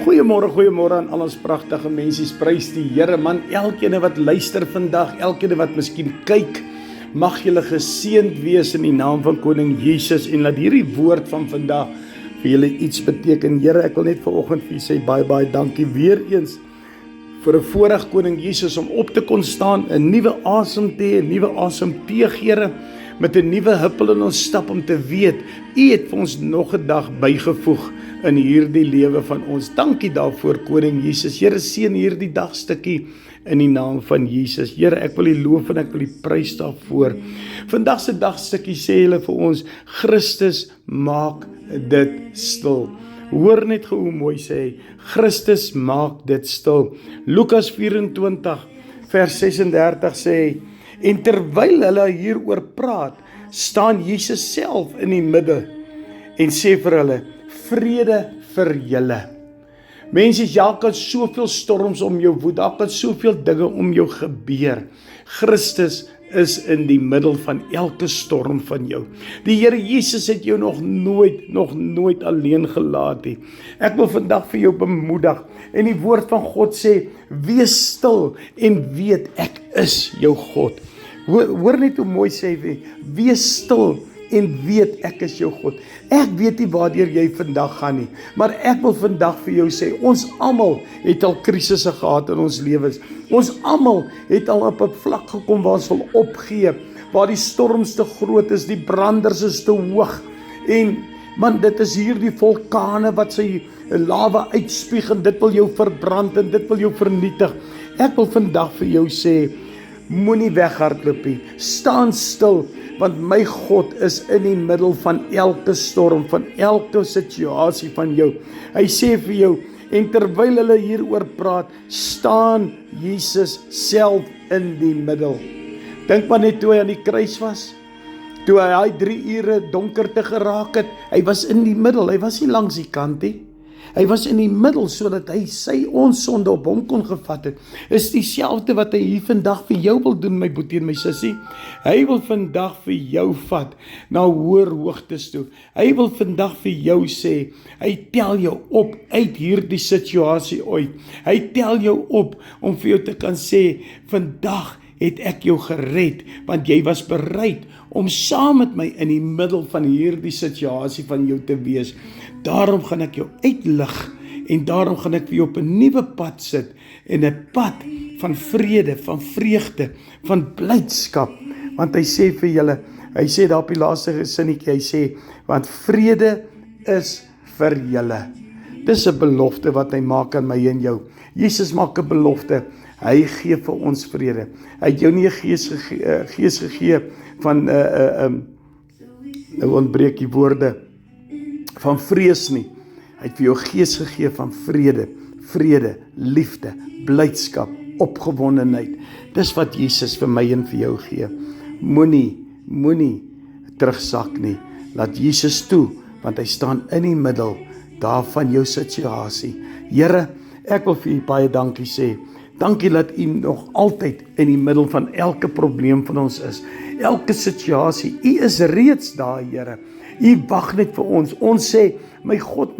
Goeiemôre aan al ons pragtige mensies, prys die Here man, elkeen wat luister vandag, elkeen wat miskien kyk, mag julle geseënd wees in die naam van Koning Jesus en laat hierdie woord van vandag vir julle iets beteken. Here, ek wil net vanoggend vir julle sê baie dankie weer eens vir 'n voorreg Koning Jesus om op te kon staan, 'n nuwe asem te hê, 'n nuwe asem teeg, Here, met 'n nuwe huppel in ons stap om te weet, U het vir ons nog 'n dag bygevoeg in hierdie lewe van ons. Dankie daarvoor, Koning Jesus. Here, seën hierdie dagstukkie in die naam van Jesus. Here, ek wil U loof en ek wil U prys daarvoor. Vandag se dagstukkie sê hulle vir ons, Christus maak dit stil. Hoor net hoe mooi sê hy, Christus maak dit stil. Lukas 24 vers 36 sê hy, en terwyl hulle hieroor praat, staan Jesus self in die midde en sê vir hulle, vrede vir julle. Mense, daar kan soveel storms om jou woed, daar kan soveel dinge om jou gebeur. Christus is in die middel van elke storm van jou. Die Here Jesus het jou nog nooit alleen gelaat nie. Ek wil vandag vir jou bemoedig en die woord van God sê, wees stil en weet ek is jou God. Hoor net hoe mooi sê hy, wees stil en weet ek is jou God. Ek weet nie waardeur jy vandag gaan nie, maar ek wil vandag vir jou sê, ons almal het al krisisse gehad in ons lewens. Ons almal het al op 'n vlak gekom waar ons wil opgee, waar die storms te groot is, die branders is te hoog. En man, dit is hierdie vulkane wat sy lava uitspieg en dit wil jou verbrand en dit wil jou vernietig. Ek wil vandag vir jou sê, moenie weghardloop nie, staan stil, want my God is in die middel van elke storm, van elke situasie van jou. Hy sê vir jou, en terwyl hulle hieroor praat, staan Jesus self in die middel. Dink maar net toe hy aan die kruis was, toe hy 3 ure donkerte geraak het, hy was in die middel, hy was nie langs die kant nie. Hy was in die middel, sodat hy ons sonde op hom kon gevat het. Is dieselfde wat hy hier vandag vir jou wil doen, my boetie en my sussie. Hy wil vandag vir jou vat na hoër hoogtes toe. Hy wil vandag vir jou sê, hy tel jou op uit hierdie situasie uit. Hy tel jou op om vir jou te kan sê, vandag het ek jou gered, want jy was bereid om saam met my in die middel van hierdie situasie van jou te wees. Daarom gaan ek jou uitlig en daarom gaan ek vir jou op 'n nuwe pad sit en 'n pad van vrede, van vreugde, van blydskap. Want hy sê vir julle, hy sê daar op die laaste sinnetjie, hy sê, want vrede is vir julle. Dis 'n belofte wat hy maak aan my en jou. Jesus maak 'n belofte. Hy gee vir ons vrede. Hy het jou nie 'n gees gegee van nou ontbreek die woorde van vrees nie. Hy het vir jou gees gegee van vrede, liefde, blydskap, opgewondenheid. Dis wat Jesus vir my en vir jou gee. Moenie terugsak nie. Laat Jesus toe, want hy staan in die middel daarvan jou situasie. Here, ek wil vir u baie dankie sê. Dankie dat u nog altyd in die middel van elke probleem van ons is. Elke situasie. U is reeds daar, Here. U wag net vir ons. Ons sê, my God,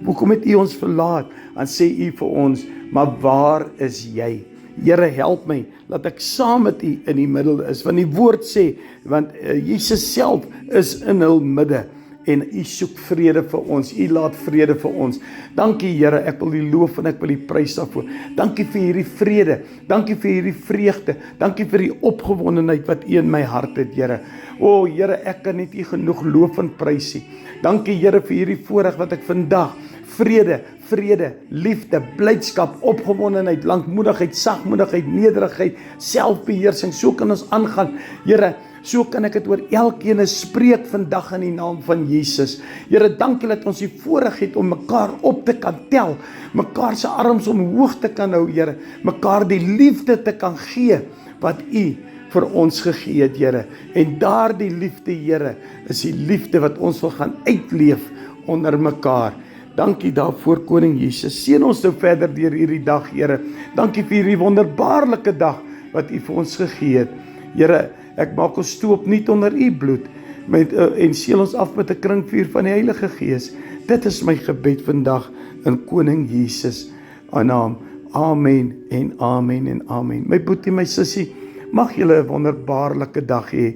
hoekom het u ons verlaat? Dan sê u vir ons, maar waar is jy? Here, help my, dat ek saam met u in die middel is. Want die woord sê, want Jesus self is in hul midde. En u soek vrede vir ons, u laat vrede vir ons. Dankie Here, ek wil u loof en ek wil u prys daarvoor. Dankie vir hierdie vrede, dankie vir hierdie vreugde, dankie vir die opgewondenheid wat u in my hart het, Here. O Here, ek kan net u genoeg loof en prys nie. Dankie Here vir hierdie voorreg wat ek vandag, vrede, liefde, blydskap, opgewondenheid, lankmoedigheid, sagmoedigheid, nederigheid, selfbeheersing, so kan ons aangaan, Here. So kan ek dit oor elkeen spreek vandag in die naam van Jesus. Here, dankie dat ons die voorreg het om mekaar op te kan tel, mekaar se arms omhoog te kan hou, Here, mekaar die liefde te kan gee wat u vir ons gegee het, Here. En daardie liefde, Here, is die liefde wat ons wil gaan uitleef onder mekaar. Dankie daarvoor, Koning Jesus. Seën ons nou verder deur hierdie dag, Here. Dankie vir hierdie wonderbaarlike dag wat u vir ons gegee het. Here, ek maak ons toe opnuut onder u bloed en seël ons af met 'n kringvuur van die Heilige Gees. Dit is my gebed vandag in Koning Jesus naam. Amen en amen en amen. My boetie, my sussie, mag julle 'n wonderbaarlike dag hê.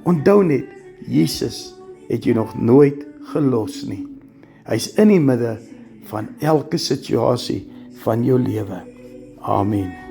Onthou net, Jesus het jou nog nooit gelos nie. Hy's in die midde van elke situasie van jou lewe. Amen.